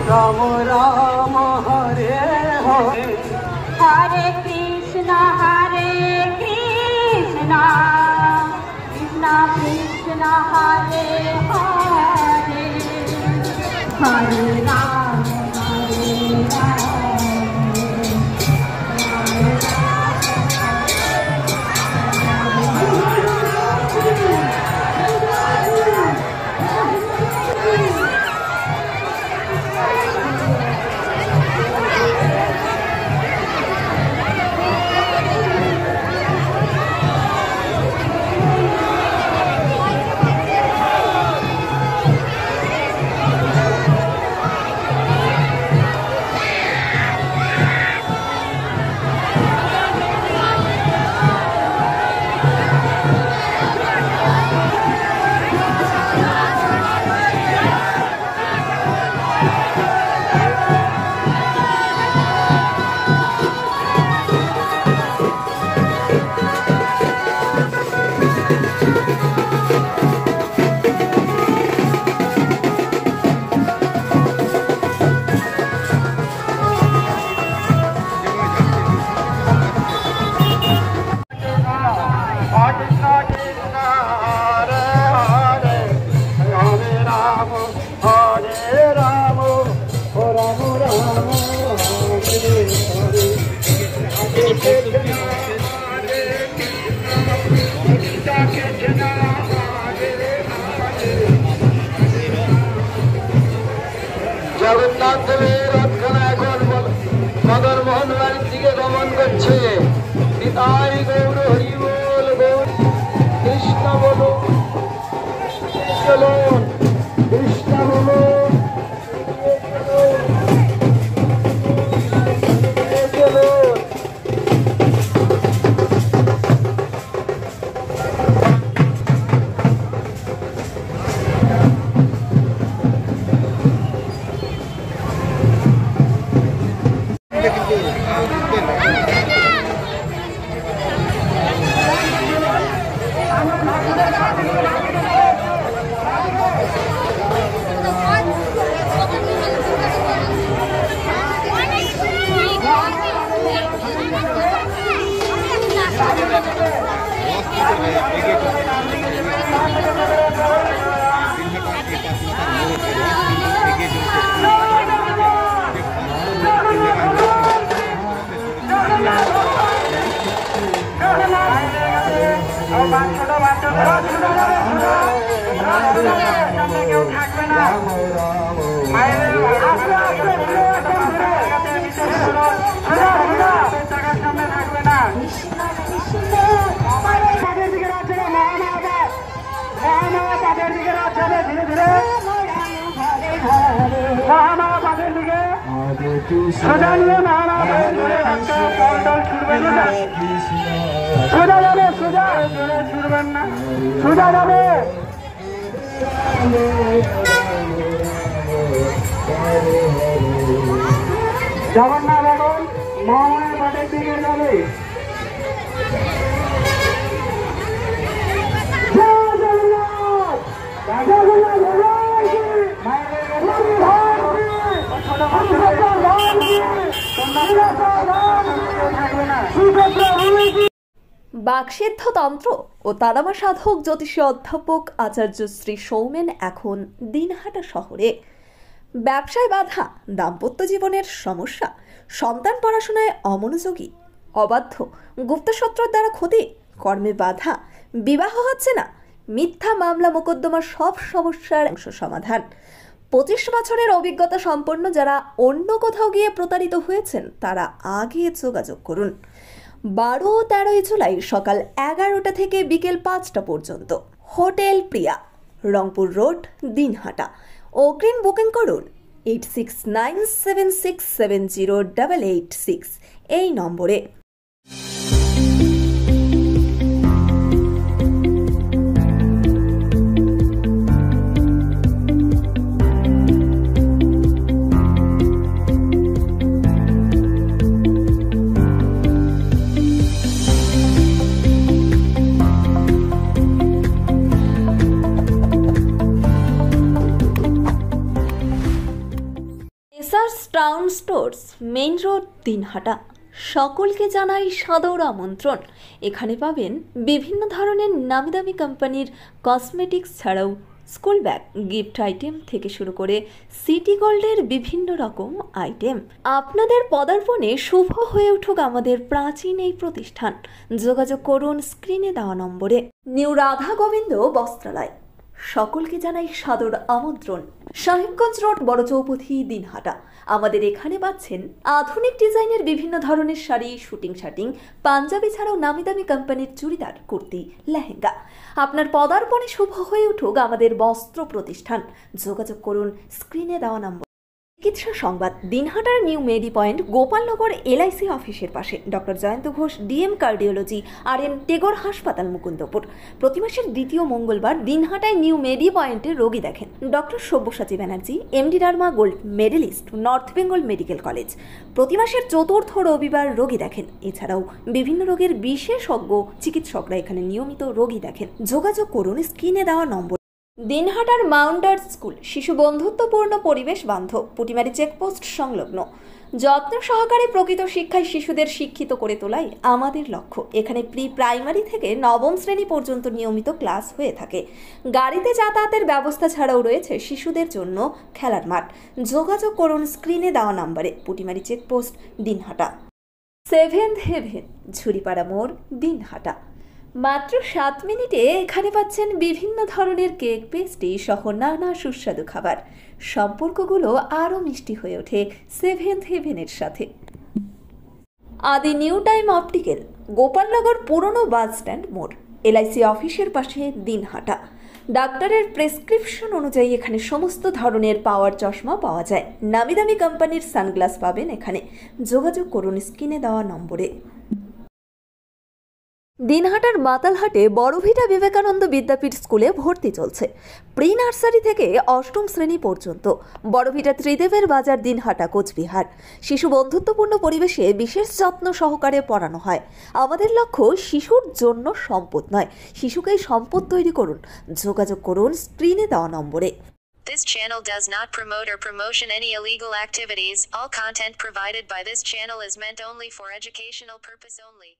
রাম রাম হরে হরে হরে কৃষ্ণ কৃষ্ণ কৃষ্ণ হরে হরে হরে রাম জগন্নাথ দেবের রথখানা এখন মদন মোহন বাড়ির দিকে গমন করছে। নিতাই গৌর হরি বল, গৌর কৃষ্ণ বলো, চলুন কৃষ্ণ বলো, চলুন। সোজা যাবে, সোজা ছুটবেন না, সোজা যাবে। জগন্নাথ এখন মহামানের পাটের দিকে যাবে। বাকসিদ্ধতন্ত্র ও তারামা সাধক জ্যোতিষী অধ্যাপক আচার্য শ্রী সৌমেন এখন দিনহাটা শহরে। ব্যবসায় বাধা, দাম্পত্য জীবনের সমস্যা, সন্তান পড়াশোনায় অমনোযোগী, অবাধ্য, গুপ্তশত্রুর দ্বারা ক্ষতি, কর্মে বাধা, বিবাহ হচ্ছে না, মিথ্যা মামলা মোকদ্দমার সব সমস্যার সমাধান। 25 বছরের অভিজ্ঞতা সম্পন্ন যারা অন্য কোথাও গিয়ে প্রতারিত হয়েছেন তারা আগে যোগাযোগ করুন। 12 ও 13 জুলাই সকাল 11টা থেকে বিকেল 5টা পর্যন্ত হোটেল প্রিয়া, রংপুর রোড, দিনহাটা। অগ্রিম বুকিং করুন 8697670886 এই নম্বরে। Brothers town stores, main road, Dinhata. সকলকে জানাই সাদর আমন্ত্রণ। এখানে পাবেন বিভিন্ন ধরনের নামি দামি কোম্পানির কসমেটিক্স ছাড়াও স্কুল ব্যাগ, গিফট আইটেম থেকে শুরু করে সিটি গোল্ডের বিভিন্ন রকম আইটেম। আপনাদের পদার্পণে শুভ হয়ে উঠুক আমাদের প্রাচীন এই প্রতিষ্ঠান। যোগাযোগ করুন স্ক্রিনে দেওয়া নম্বরে। নিউ রাধা গোবিন্দ বস্ত্রালয়, সকলকে জানাই সাদর আমন্ত্রণ। সাহেবগঞ্জ রোড, বড় চৌপথি, দিনহাটা। আমাদের এখানে পাচ্ছেন আধুনিক ডিজাইনের বিভিন্ন ধরনের শাড়ি, শুটিং শার্টিং, পাঞ্জাবি ছাড়াও নামি দামি কোম্পানির চুড়িদার, কুর্তি, লেহেঙ্গা। আপনার পদার্পণে শুভ হয়ে উঠুক আমাদের বস্ত্র প্রতিষ্ঠান। যোগাযোগ করুন স্ক্রিনে দেওয়া নম্বর। চিকিৎসা সংবাদ, দিনহাটার নিউ মেডি পয়েন্ট, গোপালনগর এলআইসি অফিসের পাশে। Doctor Jayanta Ghosh, DM cardiology, RN Tagore হাসপাতাল, মুকুন্দপুর। প্রতি মাসের দ্বিতীয় মঙ্গলবার দিনহাটায় নিউ মেডি পয়েন্টে রোগী দেখেন doctor Sabyasachi Banerjee, MD derma gold medalist, North Bengal medical college. প্রতি মাসের চতুর্থ রবিবার রোগী দেখেন। এছাড়াও বিভিন্ন রোগের বিশেষজ্ঞ চিকিৎসকরা এখানে নিয়মিত রোগী দেখেন। যোগাযোগ করুন স্ক্রিনে দেওয়া নম্বর। দিনহাটার মাউন্টার স্কুল, শিশু বন্ধুত্বপূর্ণ, পরিবেশ বান্ধব, পুটিমারি চেকপোস্ট সংলগ্ন। যত্ন সহকারে প্রকৃত শিক্ষায় শিশুদের শিক্ষিত করে তোলাই আমাদের লক্ষ্য। এখানে প্রি প্রাইমারি থেকে নবম শ্রেণী পর্যন্ত নিয়মিত ক্লাস হয়ে থাকে। গাড়িতে যাতায়াতের ব্যবস্থা ছাড়াও রয়েছে শিশুদের জন্য খেলার মাঠ। যোগাযোগ করুন স্ক্রিনে দেওয়া নম্বরে। Putimari checkpost, Dinhata. Seventh heaven, Jhuripara মোড়, দিনহাটা। মাত্র 7 মিনিটে এখানে পাচ্ছেন বিভিন্ন ধরনের কেক, পেস্ট্রি সহ নানা সুস্বাদু খাবার। সম্পর্কগুলো আরও মিষ্টি হয়ে ওঠে সেভেন্থ হেভেনের সাথে। আদি নিউ টাইম অপটিক্যাল, গোপালনগর পুরনো বাস স্ট্যান্ড মোড়, LIC অফিসের পাশে, দিনহাটা। ডাক্তারের প্রেসক্রিপশন অনুযায়ী এখানে সমস্ত ধরনের পাওয়ার চশমা পাওয়া যায়। নামি দামি কোম্পানির সানগ্লাস পাবেন এখানে। যোগাযোগ করুন স্ক্রিনে দেওয়া নম্বরে। দিনহাটার মাতালহাটে বড়ভিটা বিবেকানন্দ বিদ্যাপীঠ স্কুলে ভর্তি চলছে। প্রি নার্সারি থেকে 8ম শ্রেণী পর্যন্ত। বড়ভিটা ত্রিদেবের বাজার, দিনহাটা, কোচবিহার। শিশু বন্ধুত্বপূর্ণ পরিবেশে বিশেষ যত্ন সহকারে পড়ানো হয়। আমাদের লক্ষ্য শিশুর জন্য সম্পদ নয়, শিশুকেই সম্পদ তৈরি করুন। যোগাযোগ করুন স্ক্রিনে দেওয়া নম্বরে। This channel does not promote or promotion any illegal activities. All content provided by this channel is meant only for educational purpose only.